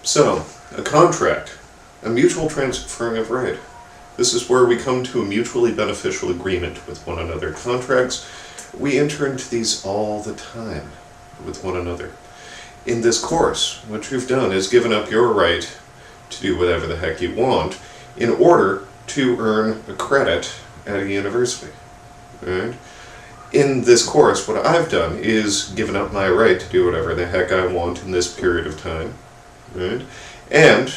So, a contract, a mutual transferring of right. This is where we come to a mutually beneficial agreement with one another. Contracts, we enter into these all the time with one another. In this course, what you've done is given up your right to do whatever the heck you want in order to earn a credit at a university. Right? In this course, what I've done is given up my right to do whatever the heck I want in this period of time. Right? And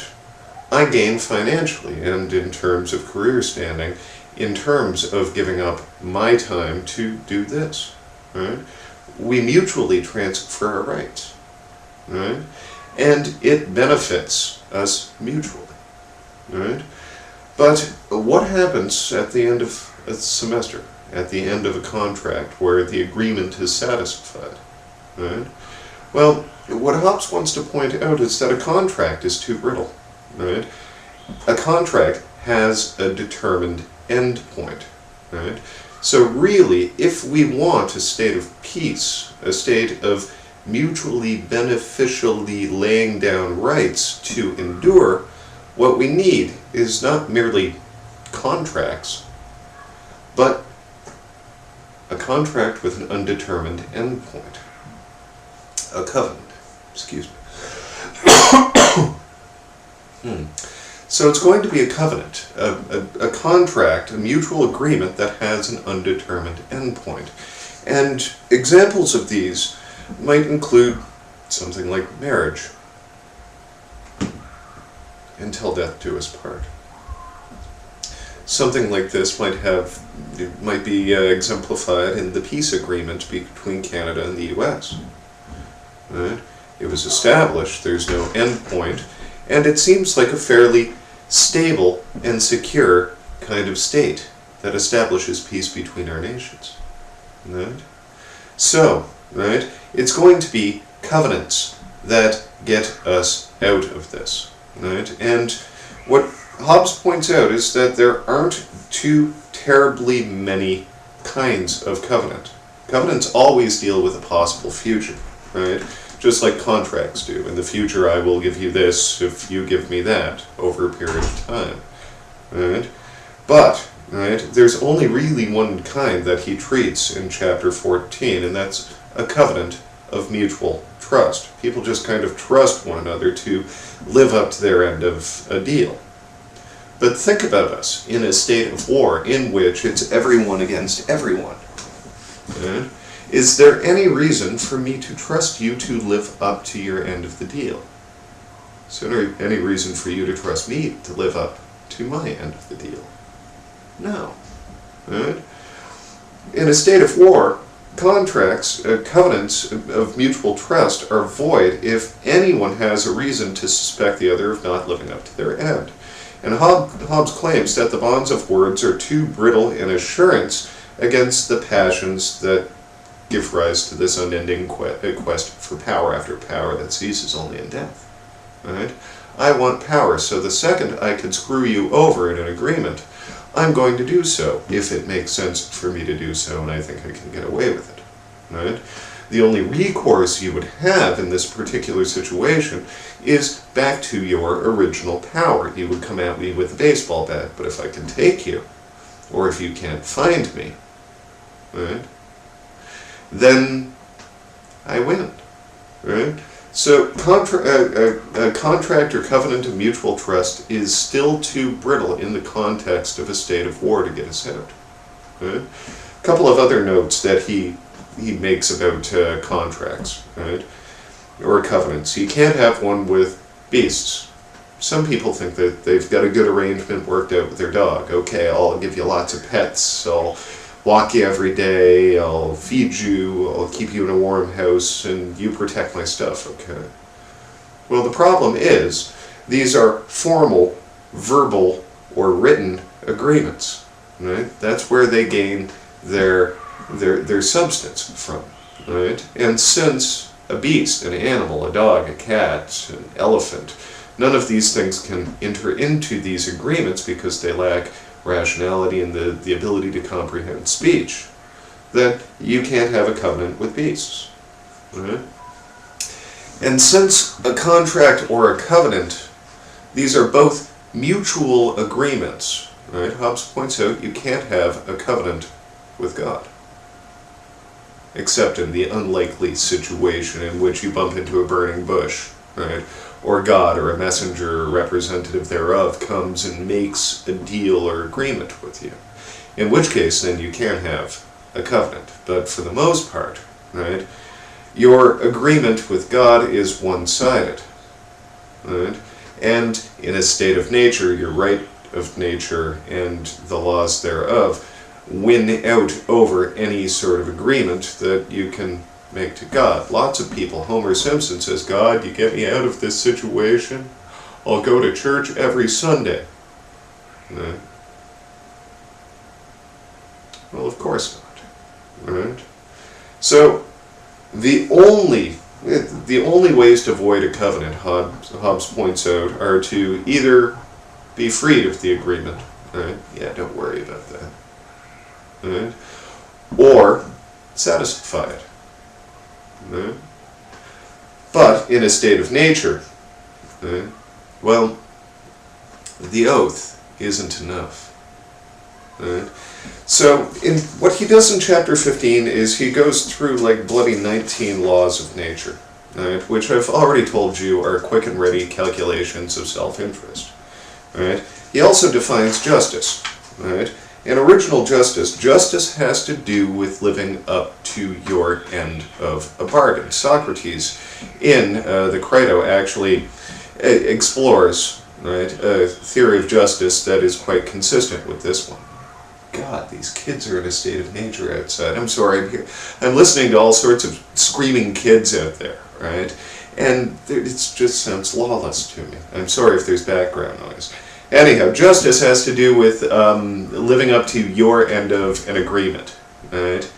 I gain financially and in terms of career standing, in terms of giving up my time to do this. Right? We mutually transfer our rights. Right? And it benefits us mutually. Right? But what happens at the end of a semester, at the end of a contract where the agreement is satisfied? Right? Well, what Hobbes wants to point out is that a contract is too brittle. Right? A contract has a determined end point. Right? So really, if we want a state of peace, a state of mutually beneficially laying down rights to endure, what we need is not merely contracts, but a contract with an undetermined endpoint. A covenant, excuse me. So it's going to be a covenant, a contract, a mutual agreement that has an undetermined endpoint. And examples of these might include something like marriage, until death do us part. Something like this might be exemplified in the peace agreement between Canada and the U.S. Right? It was established, there's no end point, and it seems like a fairly stable and secure kind of state that establishes peace between our nations. Right? So, right, it's going to be covenants that get us out of this. Right? And what Hobbes points out is that there aren't too terribly many kinds of covenant. Covenants always deal with a possible future, right? Just like contracts do. In the future I will give you this if you give me that over a period of time. Right? But, right, there's only really one kind that he treats in chapter 14, and that's a covenant of mutual trust. People just kind of trust one another to live up to their end of a deal. But think about us in a state of war in which it's everyone against everyone. Right? Is there any reason for me to trust you to live up to your end of the deal? Is there any reason for you to trust me to live up to my end of the deal? No. Right? In a state of war, contracts, covenants of mutual trust are void if anyone has a reason to suspect the other of not living up to their end. And Hobbes claims that the bonds of words are too brittle in assurance against the passions that give rise to this unending quest for power after power that ceases only in death. Right? I want power, so the second I can screw you over in an agreement, I'm going to do so, if it makes sense for me to do so and I think I can get away with it. Right? The only recourse you would have in this particular situation is back to your original power. You would come at me with a baseball bat, but if I can take you, or if you can't find me, right, then I win. Right? So a contract or covenant of mutual trust is still too brittle in the context of a state of war to get us out. Right? A couple of other notes that he makes about contracts, right, or covenants. You can't have one with beasts. Some people think that they've got a good arrangement worked out with their dog. Okay, I'll give you lots of pets, I'll walk you every day, I'll feed you, I'll keep you in a warm house, and you protect my stuff, okay? Well, the problem is, these are formal, verbal, or written agreements, right? That's where they gain their substance from, right? And since a beast, an animal, a dog, a cat, an elephant, none of these things can enter into these agreements because they lack rationality and the ability to comprehend speech, that you can't have a covenant with beasts. Right? And since a contract or a covenant, these are both mutual agreements, right? Hobbes points out you can't have a covenant with God, except in the unlikely situation in which you bump into a burning bush, right? Or God or a messenger or representative thereof comes and makes a deal or agreement with you. In which case, then you can have a covenant. But for the most part, right, your agreement with God is one-sided, right? And in a state of nature, your right of nature and the laws thereof win out over any sort of agreement that you can make to God. Lots of people, Homer Simpson says, God, you get me out of this situation, I'll go to church every Sunday. Right? Well, of course not. Right? So, the only ways to avoid a covenant, Hobbes points out, are to either be freed of the agreement, right? Yeah, don't worry about that. Right? Or satisfy it. Right? But in a state of nature, right, well, the oath isn't enough. Right? So what he does in chapter 15 is he goes through like bloody 19 laws of nature, right, which I've already told you are quick and ready calculations of self-interest. Right? He also defines justice. Right? In original justice has to do with living up to your end of a bargain. Socrates, in the Crito, actually explores, right, a theory of justice that is quite consistent with this one. God, these kids are in a state of nature outside. I'm sorry, I'm listening to all sorts of screaming kids out there, right? And it just sounds lawless to me. I'm sorry if there's background noise. Anyhow, justice has to do with living up to your end of an agreement, right?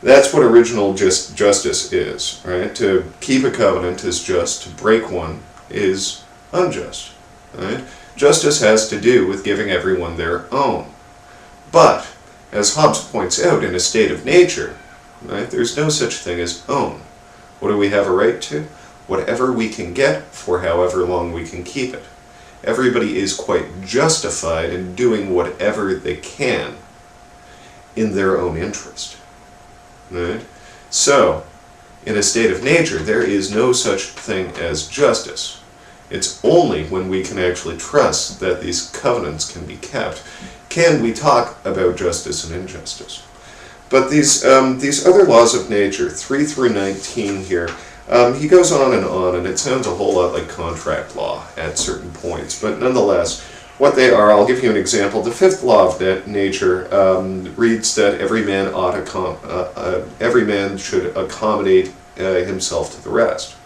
That's what original justice is, right? To keep a covenant is just, to break one is unjust, right? Justice has to do with giving everyone their own. But, as Hobbes points out, in a state of nature, right, there's no such thing as own. What do we have a right to? Whatever we can get for however long we can keep it. Everybody is quite justified in doing whatever they can in their own interest. Right? So, in a state of nature, there is no such thing as justice. It's only when we can actually trust that these covenants can be kept can we talk about justice and injustice. But these other laws of nature, 3 through 19 here, he goes on, and it sounds a whole lot like contract law at certain points. But nonetheless, what they are, I'll give you an example. The 5th law of nature reads that every man should accommodate himself to the rest.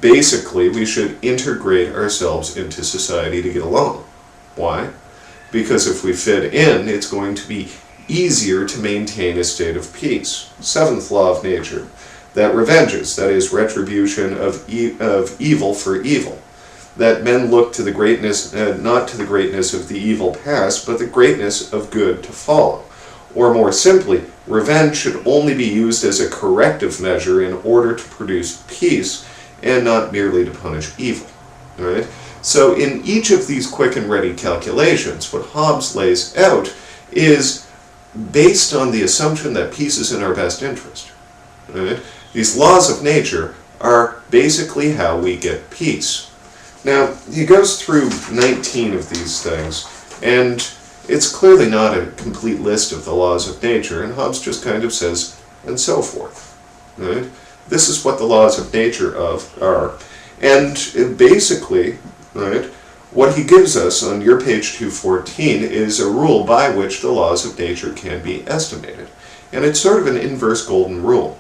Basically, we should integrate ourselves into society to get along. Why? Because if we fit in, it's going to be easier to maintain a state of peace. 7th law of nature, that revenges, that is, retribution of evil for evil. That men look to the greatness, not to the greatness of the evil past, but the greatness of good to follow. Or more simply, revenge should only be used as a corrective measure in order to produce peace, and not merely to punish evil. Right? So in each of these quick and ready calculations, what Hobbes lays out is based on the assumption that peace is in our best interest. Right? These laws of nature are basically how we get peace. Now, he goes through 19 of these things, and it's clearly not a complete list of the laws of nature, and Hobbes just kind of says, and so forth. Right? This is what the laws of nature are. And basically, right, what he gives us on your page 214 is a rule by which the laws of nature can be estimated. And it's sort of an inverse golden rule.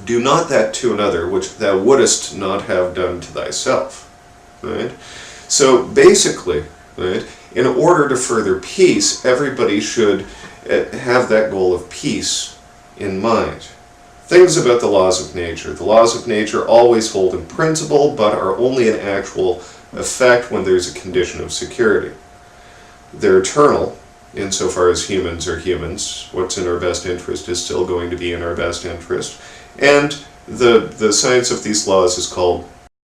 Do not that to another which thou wouldest not have done to thyself. Right? So basically, right, in order to further peace, everybody should have that goal of peace in mind. Things about the laws of nature. The laws of nature always hold in principle, but are only in actual effect when there's a condition of security. They're eternal, insofar as humans are humans. What's in our best interest is still going to be in our best interest. And the science of these laws is called